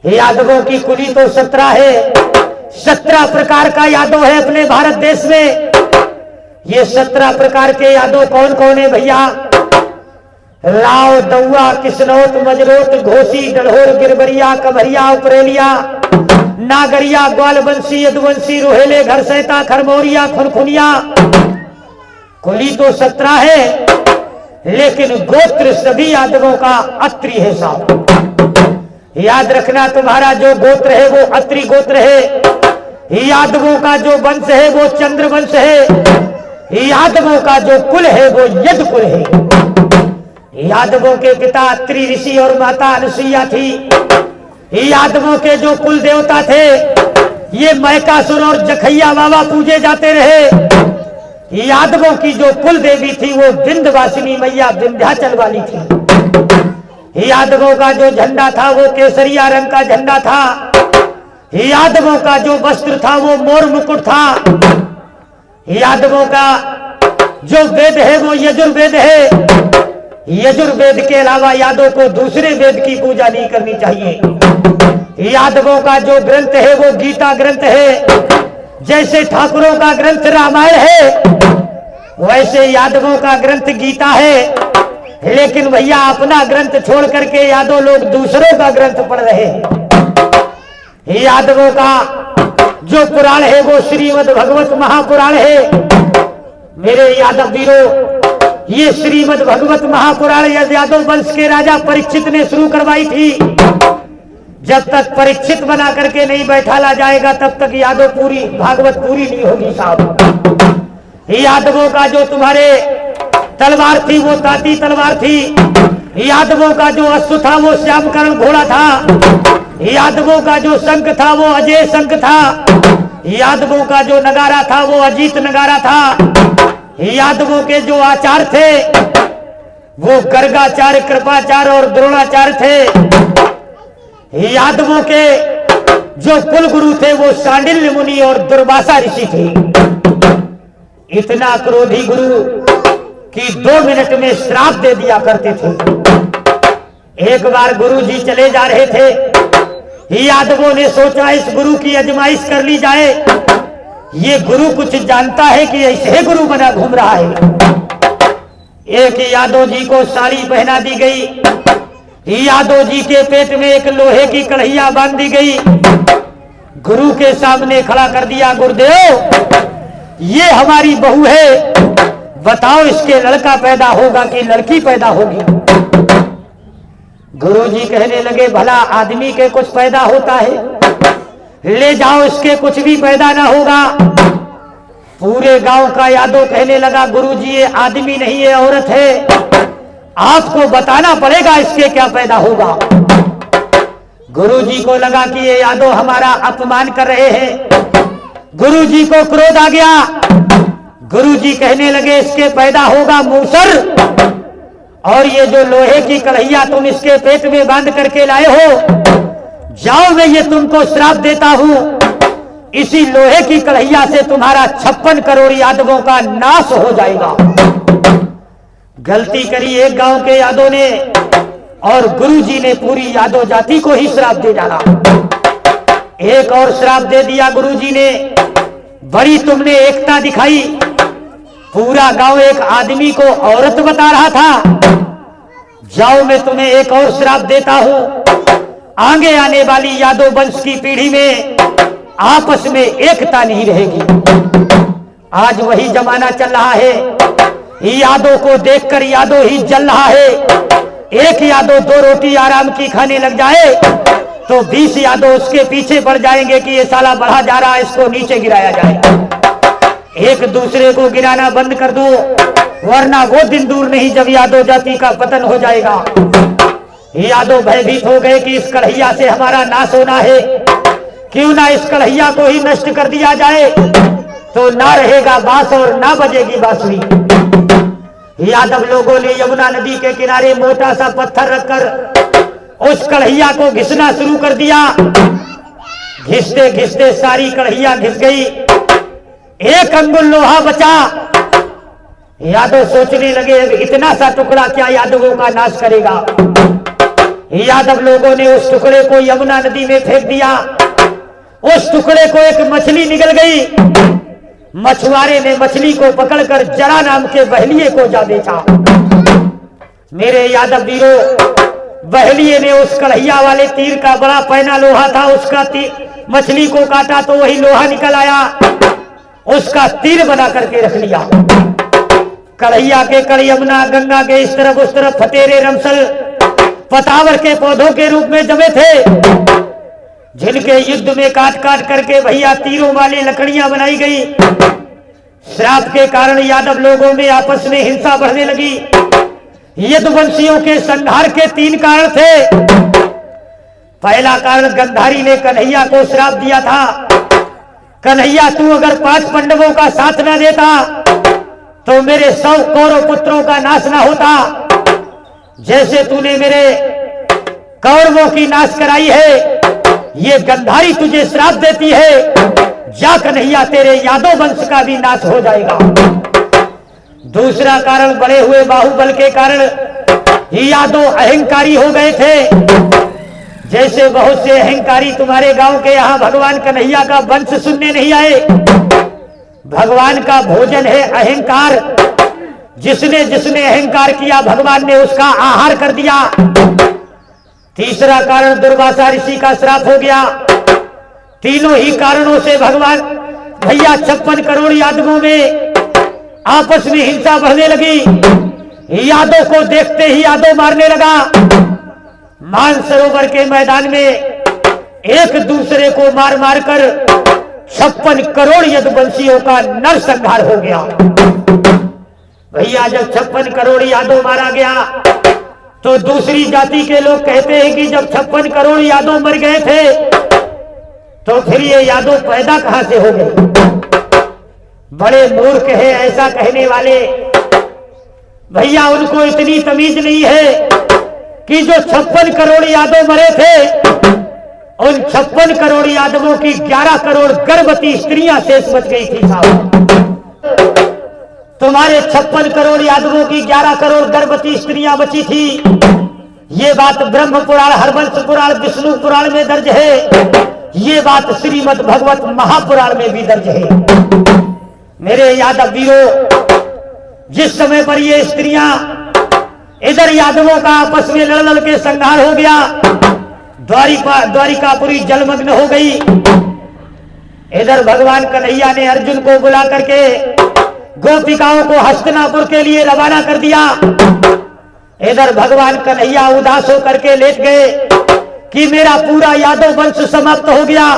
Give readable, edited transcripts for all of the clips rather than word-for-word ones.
यादवों की कुली तो 17 है। 17 प्रकार का यादव है अपने भारत देश में। ये 17 प्रकार के यादव कौन कौन है भैया? राव, दौआ, किसनौत, मजरोत, घोसी, डढ़ोर, गिरबरिया, कभरिया, उपरेलिया, नागरिया, ग्वालवंशी, यदुवंशी, रोहेले, घरसैता, खरमौरिया, खुनखुनिया। कुली तो 17 है, लेकिन गोत्र सभी यादवों का अत्रि है साहब। याद रखना, तुम्हारा जो गोत्र है वो अत्रि गोत्र है। यादवों का जो वंश है वो चंद्र वंश है। यादवों का जो कुल है वो यद कुल है। यादवों के पिता अत्रि ऋषि और माता अनुसुईया थी। यादवों के जो कुल देवता थे ये मैकासुर और जखैया बाबा पूजे जाते रहे। यादवों की जो कुल देवी थी वो विंध्यवासिनी मैया विंध्याचल वाली थी। यादवों का जो झंडा था वो केसरिया रंग का झंडा था। यादवों का जो वस्त्र था वो मोर मुकुट था। यादवों का जो वेद है वो यजुर्वेद है। यजुर्वेद के अलावा यादवों को दूसरे वेद की पूजा नहीं करनी चाहिए। यादवों का जो ग्रंथ है वो गीता ग्रंथ है। जैसे ठाकुरों का ग्रंथ रामायण है वैसे यादवों का ग्रंथ गीता है। लेकिन भैया अपना ग्रंथ छोड़ करके यादव लोग दूसरों का ग्रंथ पढ़ रहे हैं। यादवों का जो पुराण है वो श्रीमद् भगवत महापुराण है। मेरे यादव वीरों, ये श्रीमद् भगवत महापुराण यादव वंश के राजा परीक्षित ने शुरू करवाई थी। जब तक परीक्षित बना करके नहीं बैठाला जाएगा तब तक यादव पूरी भागवत पूरी नहीं होगी साहब। यादवों का जो तुम्हारे तलवार थी वो ताती तलवार थी। यादवों का जो अश्व था वो श्यामकरण घोड़ा था। यादवों का जो शंख था वो अजय शंख था। यादवों का जो नगारा था वो अजीत नगारा था। यादवों के जो आचार थे वो गर्गाचार्य, कृपाचार्य और द्रोणाचार्य थे। यादवों के जो कुल गुरु थे वो शांडिल्य मुनि और दुर्वासा ऋषि थे। इतना क्रोधी गुरु कि 2 मिनट में श्राप दे दिया करते थे। एक बार गुरु जी चले जा रहे थे। यादवों ने सोचा इस गुरु की आजमाइश कर ली जाए। ये गुरु कुछ जानता है कि ऐसे गुरु बना घूम रहा है। एक यादव जी को साड़ी पहना दी गई। यादव जी के पेट में एक लोहे की कढ़ैया बांध दी गई। गुरु के सामने खड़ा कर दिया। गुरुदेव, ये हमारी बहू है, बताओ इसके लड़का पैदा होगा कि लड़की पैदा होगी? गुरुजी कहने लगे भला आदमी के कुछ पैदा होता है, ले जाओ इसके कुछ भी पैदा ना होगा। पूरे गांव का यादव कहने लगा गुरुजी ये आदमी नहीं है औरत है, आपको बताना पड़ेगा इसके क्या पैदा होगा। गुरुजी को लगा कि ये यादव हमारा अपमान कर रहे हैं। गुरुजी को क्रोध आ गया। गुरुजी कहने लगे इसके पैदा होगा मूसर, और ये जो लोहे की कढ़ैया तुम इसके पेट में बांध करके लाए हो, जाओ मैं ये तुमको श्राप देता हूं, इसी लोहे की कढ़ैया से तुम्हारा 56 करोड़ यादवों का नाश हो जाएगा। गलती करी एक गांव के यादव ने, और गुरुजी ने पूरी यादव जाति को ही श्राप दे डाला। एक और श्राप दे दिया गुरुजी ने। बड़ी तुमने एकता दिखाई, पूरा गांव एक आदमी को औरत बता रहा था। जाओ मैं तुम्हें एक और श्राप देता हूं, आगे आने वाली यादव वंश की पीढ़ी में आपस में एकता नहीं रहेगी। आज वही जमाना चल रहा है। यादव को देखकर यादव ही जल रहा है। एक यादव 2 रोटी आराम की खाने लग जाए तो 20 यादव उसके पीछे पड़ जाएंगे कि ये साला बढ़ा जा रहा है, इसको नीचे गिराया जाए। एक दूसरे को गिराना बंद कर दो, वरना वो दिन दूर नहीं जब यादव जाति का पतन हो जाएगा। यादव भयभीत हो गए कि इस कढ़ैया से हमारा नाश होना है, क्यों ना इस कढ़ैया को ही नष्ट कर दिया जाए, तो ना रहेगा बांस और ना बजेगी बांसुरी। यादव लोगों ने यमुना नदी के किनारे मोटा सा पत्थर रखकर उस कढ़ैया को घिसना शुरू कर दिया। घिसते घिसते सारी कढ़ैया घिस गई, एक अंगुल लोहा बचा। यादव सोचने लगे इतना सा टुकड़ा क्या यादवों का नाश करेगा। यादव लोगों ने उस टुकड़े को यमुना नदी में फेंक दिया। उस टुकड़े को एक मछली निकल गई। मछुआरे ने मछली को पकड़कर जरा नाम के बहलिए को जा बेचा। मेरे यादव वीरों, बहलिए ने उस कढ़ैया वाले तीर का बड़ा पैना लोहा था, उसका मछली को काटा तो वही लोहा निकल आया, उसका तीर बना करके रख लिया। कढ़ैया के कड़ यमुना गंगा के इस तरफ उस तरफ फतेरे रमसल पतावर के पौधों के रूप में जमे थे, जिनके युद्ध में काट काट करके भैया तीरों वाली लकड़ियां बनाई गई। श्राप के कारण यादव लोगों में आपस में हिंसा बढ़ने लगी। यदुवंशियों के संहार के 3 कारण थे। पहला कारण, गंधारी ने कन्हैया को श्राप दिया था, कन्हैया तू अगर 5 पांडवों का साथ न देता तो मेरे 100 कौरव पुत्रों का नाश ना होता। जैसे तूने मेरे कौरवों की नाश कराई है, ये गंधारी तुझे श्राप देती है, जा कन्हैया तेरे यादव वंश का भी नाश हो जाएगा। दूसरा कारण, बड़े हुए बाहुबल के कारण यादव अहंकारी हो गए थे। जैसे बहुत से अहंकारी तुम्हारे गांव के यहाँ भगवान कन्हैया का वंश सुनने नहीं आए। भगवान का भोजन है अहंकार। जिसने जिसने अहंकार किया भगवान ने उसका आहार कर दिया। तीसरा कारण, दुर्वासा ऋषि का श्राप हो गया। तीनों ही कारणों से भगवान भैया 56 करोड़ यादवों में आपस में हिंसा बढ़ने लगी। यादव को देखते ही यादव मारने लगा। मानसरोवर के मैदान में एक दूसरे को मार मार कर 56 करोड़ यदुवंशियों का नरसंहार हो गया। भैया जब 56 करोड़ यादव मारा गया तो दूसरी जाति के लोग कहते हैं कि जब 56 करोड़ यादव मर गए थे तो फिर ये यादव पैदा कहां से हो गए। बड़े मूर्ख है ऐसा कहने वाले। भैया उनको इतनी तमीज नहीं है कि जो 56 करोड़ यादव मरे थे, उन 56 करोड़ यादवों की 11 करोड़ गर्भवती स्त्रियां शेष बच गई थी साहब। तुम्हारे 56 करोड़ यादवों की 11 करोड़ गर्भवती स्त्रियां बची थी। ये बात ब्रह्म पुराण, हरवंश पुराण, विष्णु पुराण में दर्ज है। ये बात श्रीमद् भगवत महापुराण में भी दर्ज है। मेरे यादव वीरों, जिस समय पर ये स्त्रियां इधर यादवों का आपस में लड़ लड़ के संहार हो गया, द्वारिकापुरी जलमग्न हो गई। इधर भगवान कन्हैया ने अर्जुन को बुला करके गोपिकाओं को हस्तिनापुर के लिए रवाना कर दिया। इधर भगवान कन्हैया उदास होकर के लेट गए कि मेरा पूरा यादव वंश समाप्त हो गया।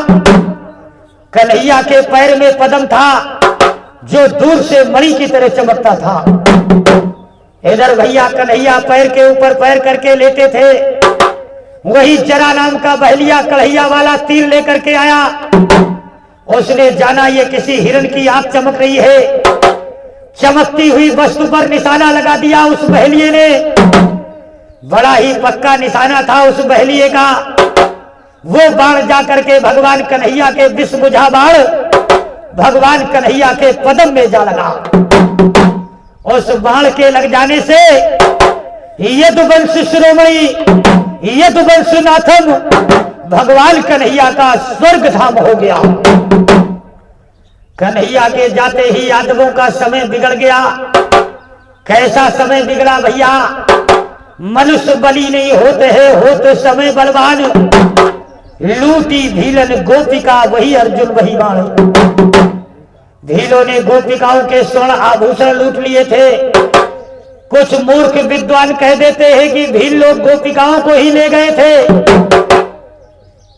कन्हैया के पैर में पद्म था जो दूर से मणि की तरह चमकता था। इधर भैया कन्हैया पैर के ऊपर पैर करके लेटे थे। वही जरा नाम का बहलिया कन्हैया वाला तीर लेकर के आया। उसने जाना ये किसी हिरण की आंख चमक रही है। चमकती हुई वस्तु पर निशाना लगा दिया उस बहलिए ने। बड़ा ही पक्का निशाना था उस बहलिए का। वो बाण जा करके भगवान कन्हैया के विष बुझा बाण भगवान कन्हैया के पदम में जा लगा। उस बाण के लग जाने से यदुवंश शिरोमणि, यदुवंश नाथम भगवान कन्हैया का स्वर्ग धाम हो गया। कन्हैया के जाते ही यादवों का समय बिगड़ गया। कैसा समय बिगड़ा भैया? मनुष्य बलि नहीं होते हैं, होते समय बलवान। लूटी भीलन गोपिका वही अर्जुन वही बाण। भीलों ने गोपिकाओं के स्वर्ण आभूषण लूट लिए थे। कुछ मूर्ख विद्वान कह देते हैं कि भील लोग गोपिकाओं को ही ले गए थे।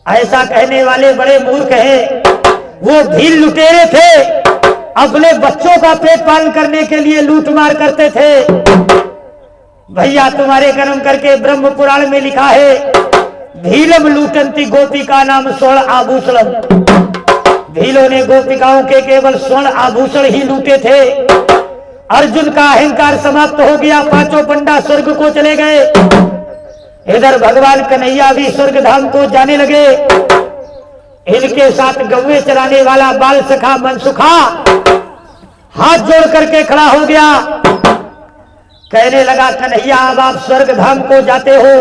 ऐसा कहने वाले बड़े मूर्ख हैं। वो भील लुटेरे थे, अपने बच्चों का पेट पालन करने के लिए लूट मार करते थे। भैया तुम्हारे कर्म करके ब्रह्म पुराण में लिखा है, भीलम लूटंती गोपिका नाम स्वर्ण आभूषणम। भीलों ने गोपिकाओं के केवल स्वर्ण आभूषण ही लूटे थे। अर्जुन का अहंकार समाप्त हो गया। पांचों पंडा स्वर्ग को चले गए। इधर भगवान कन्हैया भी स्वर्ग धाम को जाने लगे। इनके साथ गौवे चराने वाला बाल सखा मनसुखा हाथ जोड़ करके खड़ा हो गया। कहने लगा, कन्हैया अब आप स्वर्ग धाम को जाते हो,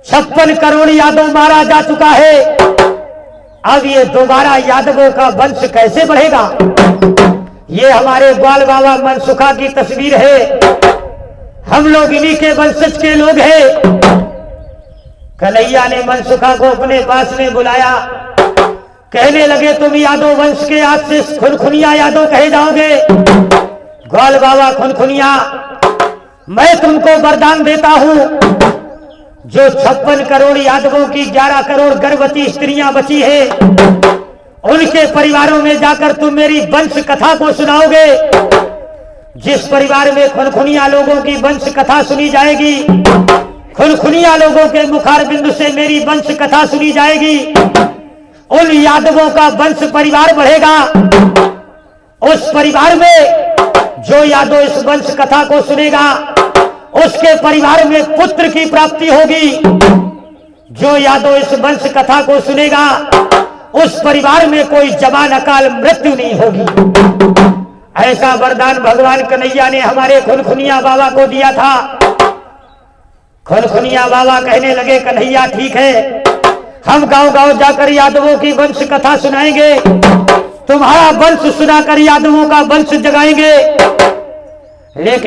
56 करोड़ यादव मारा जा चुका है। अब ये दोबारा यादवों का वंश कैसे बढ़ेगा? ये हमारे ग्वाल बाबा मनसुखा की तस्वीर है। हम लोग इन्हीं के वंशज के लोग हैं। कन्हैया ने मनसुखा को अपने पास में बुलाया, कहने लगे तुम यादव वंश के आज से खुनखुनिया यादव कहे जाओगे। ग्वाल बाबा खुनखुनिया, मैं तुमको वरदान देता हूं, जो 56 करोड़ यादवों की 11 करोड़ गर्भवती स्त्रियां बची है, उनके परिवारों में जाकर तुम मेरी वंश कथा को सुनाओगे। जिस परिवार में खुनखुनिया लोगों की वंश कथा सुनी जाएगी, खुनखुनिया लोगों के मुखार बिंदु से मेरी वंश कथा सुनी जाएगी, उन यादवों का वंश परिवार बढ़ेगा। उस परिवार में जो यादव इस वंश कथा को सुनेगा, उसके परिवार में पुत्र की प्राप्ति होगी। जो यादव इस वंश कथा को सुनेगा, उस परिवार में कोई जवान अकाल मृत्यु नहीं होगी। ऐसा वरदान भगवान कन्हैया ने हमारे खुनखुनिया बाबा को दिया था। खुनखुनिया बाबा कहने लगे कन्हैया ठीक है, हम गांव गांव जाकर यादवों की वंश कथा सुनाएंगे, तुम्हारा वंश सुनाकर यादवों का वंश जगाएंगे। लेकिन